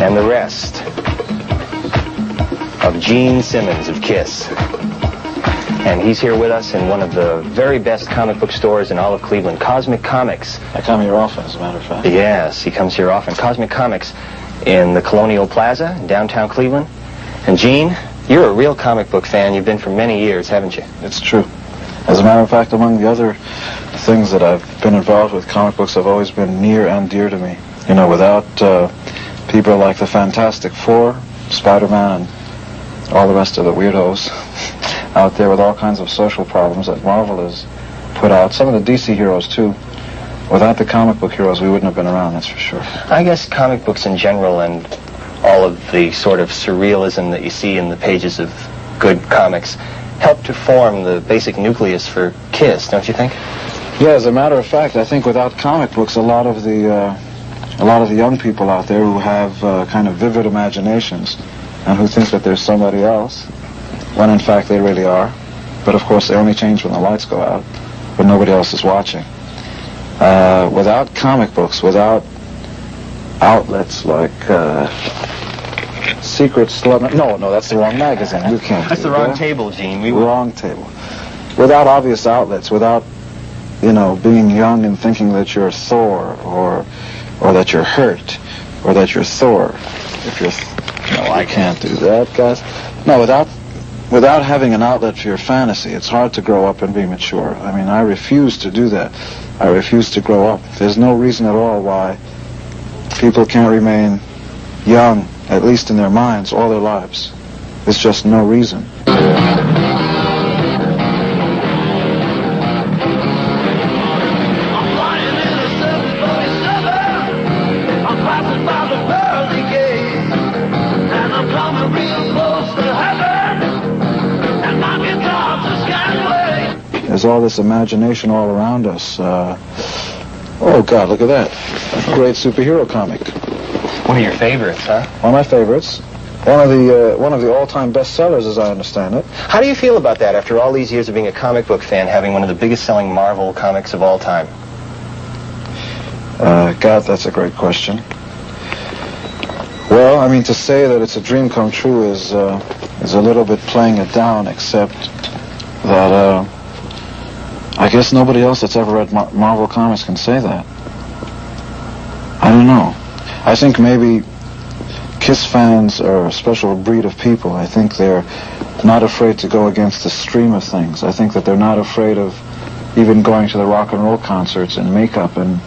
and the rest of Gene Simmons of KISS. And he's here with us in one of the very best comic book stores in all of Cleveland, Cosmic Comics. I come here often, as a matter of fact. Yes, he comes here often. Cosmic Comics in the Colonial Plaza in downtown Cleveland. And Gene, you're a real comic book fan. You've been for many years, haven't you? It's true. As a matter of fact, among the other things that I've been involved with, comic books have always been near and dear to me. You know, without people like the Fantastic Four, Spider-Man, and all the rest of the weirdos out there with all kinds of social problems that Marvel has put out, some of the DC heroes too. Without the comic book heroes, we wouldn't have been around, that's for sure. I guess comic books in general and all of the sort of surrealism that you see in the pages of good comics help to form the basic nucleus for KISS, don't you think? Yeah, as a matter of fact, I think without comic books, a lot of the young people out there who have kind of vivid imaginations and who think that there's somebody else, when in fact they really are. But of course they only change when the lights go out, but nobody else is watching. Without comic books, without outlets like Secret Slum... No, that's the wrong magazine. You can't That's do the wrong that. table, Gene. Wrong table. Without obvious outlets, without, you know, being young and thinking that you're Thor, or that you're Hurt, or that you're Thor. If you're... No, I can't do that, guys. No, without having an outlet for your fantasy, it's hard to grow up and be mature. I mean, I refuse to do that. I refuse to grow up. There's no reason at all why people can't remain young, at least in their minds, all their lives. There's just no reason. There's all this imagination all around us. Oh, God, look at that. That's a great superhero comic. One of your favorites, huh? One of my favorites. One of the all-time bestsellers, as I understand it. How do you feel about that after all these years of being a comic book fan, having one of the biggest-selling Marvel comics of all time? God, that's a great question. Well, I mean, to say that it's a dream come true is a little bit playing it down, except that I guess nobody else that's ever read Marvel comics can say that. I don't know. I think maybe KISS fans are a special breed of people. I think they're not afraid to go against the stream of things. I think that they're not afraid of even going to the rock and roll concerts in makeup and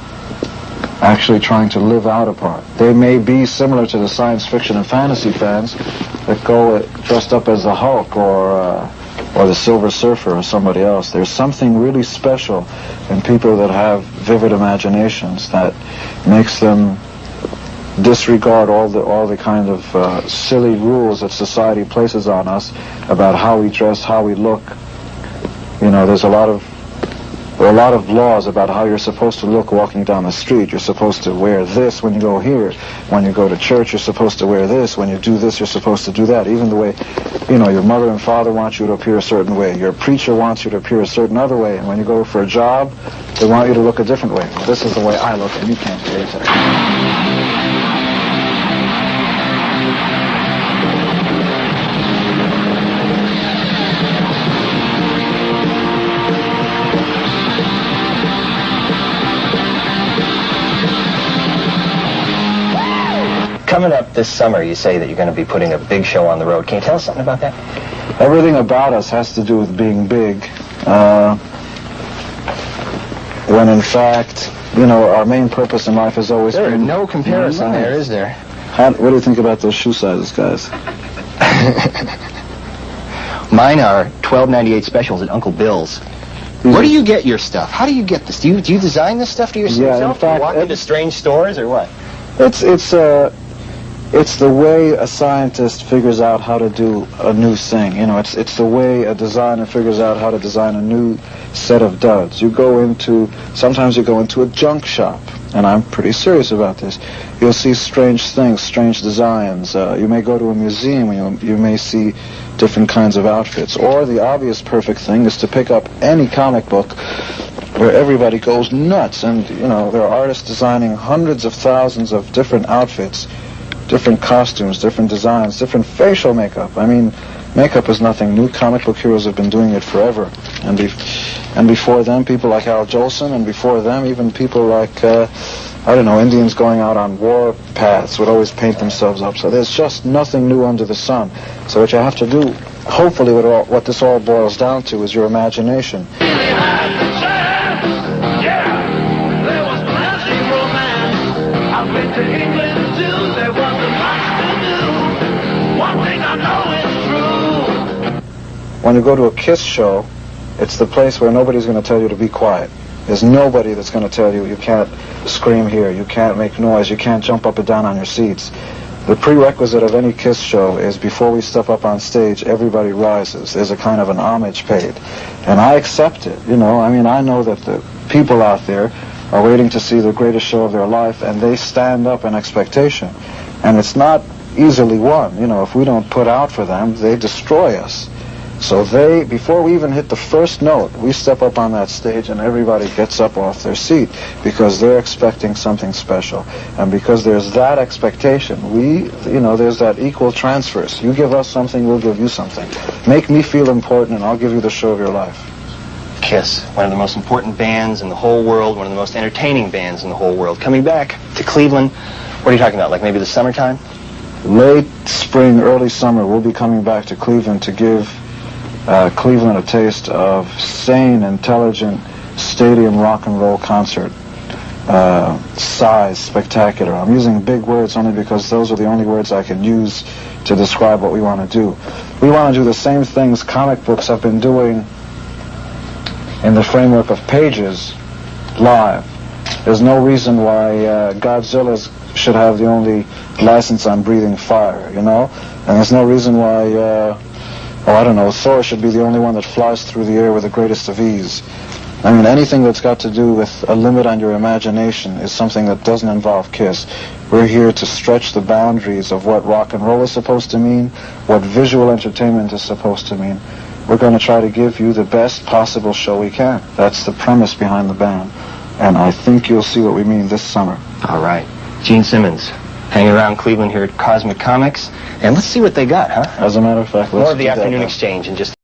actually trying to live out a part. They may be similar to the science fiction and fantasy fans that go dressed up as the Hulk or the Silver Surfer or somebody else. There's something really special in people that have vivid imaginations that makes them disregard all the kind of silly rules that society places on us about how we dress, how we look. You know, there's a lot of laws about how you're supposed to look walking down the street. You're supposed to wear this when you go here. When you go to church, you're supposed to wear this. When you do this, you're supposed to do that. Even the way, you know, your mother and father want you to appear a certain way. Your preacher wants you to appear a certain other way. And when you go for a job, they want you to look a different way. This is the way I look, and you can't change that. Coming up this summer, you say that you're going to be putting a big show on the road. Can you tell us something about that? Everything about us has to do with being big. When in fact, you know, our main purpose in life has always been... There is no comparison there, is there? What do you think about those shoe sizes, guys? Mine are $12.98 specials at Uncle Bill's. Where do you get your stuff? How do you get this? Do you design this stuff to yourself? Yeah, in fact, do you walk into strange stores or what? It's the way a scientist figures out how to do a new thing. You know, it's the way a designer figures out how to design a new set of duds. Sometimes you go into a junk shop, and I'm pretty serious about this. You'll see strange things, strange designs. You may go to a museum and you may see different kinds of outfits. Or the obvious perfect thing is to pick up any comic book where everybody goes nuts, and you know there are artists designing hundreds of thousands of different outfits, different costumes, different designs, different facial makeup. I mean, makeup is nothing new. Comic book heroes have been doing it forever, and before them, people like Al Jolson, and before them, even people like I don't know, Indians going out on war paths would always paint themselves up. So there's just nothing new under the sun. So what you have to do, hopefully, what this all boils down to is your imagination. When you go to a KISS show, it's the place where nobody's going to tell you to be quiet. There's nobody that's going to tell you you can't scream here, you can't make noise, you can't jump up and down on your seats. The prerequisite of any KISS show is before we step up on stage, everybody rises. There's a kind of an homage paid. And I accept it, you know. I mean, I know that the people out there are waiting to see the greatest show of their life, and they stand up in expectation. And it's not easily won. You know, if we don't put out for them, they destroy us. So before we even hit the first note, we step up on that stage and everybody gets up off their seat because they're expecting something special. And because there's that expectation, there's that equal transfers. You give us something, we'll give you something. Make me feel important and I'll give you the show of your life. KISS, one of the most important bands in the whole world, one of the most entertaining bands in the whole world. Coming back to Cleveland, what are you talking about, like maybe the summertime? Late spring, early summer, we'll be coming back to Cleveland to give Cleveland a taste of sane, intelligent stadium rock and roll concert. Size, spectacular. I'm using big words only because those are the only words I can use to describe what we want to do. We want to do the same things comic books have been doing in the framework of pages live. There's no reason why Godzilla should have the only license on breathing fire, you know? And there's no reason why Thor should be the only one that flies through the air with the greatest of ease. I mean, anything that's got to do with a limit on your imagination is something that doesn't involve KISS. We're here to stretch the boundaries of what rock and roll is supposed to mean, what visual entertainment is supposed to mean. We're going to try to give you the best possible show we can. That's the premise behind the band. And I think you'll see what we mean this summer. All right. Gene Simmons, hanging around Cleveland here at Cosmic Comics. And let's see what they got, huh? As a matter of fact, let's More of the afternoon exchange in just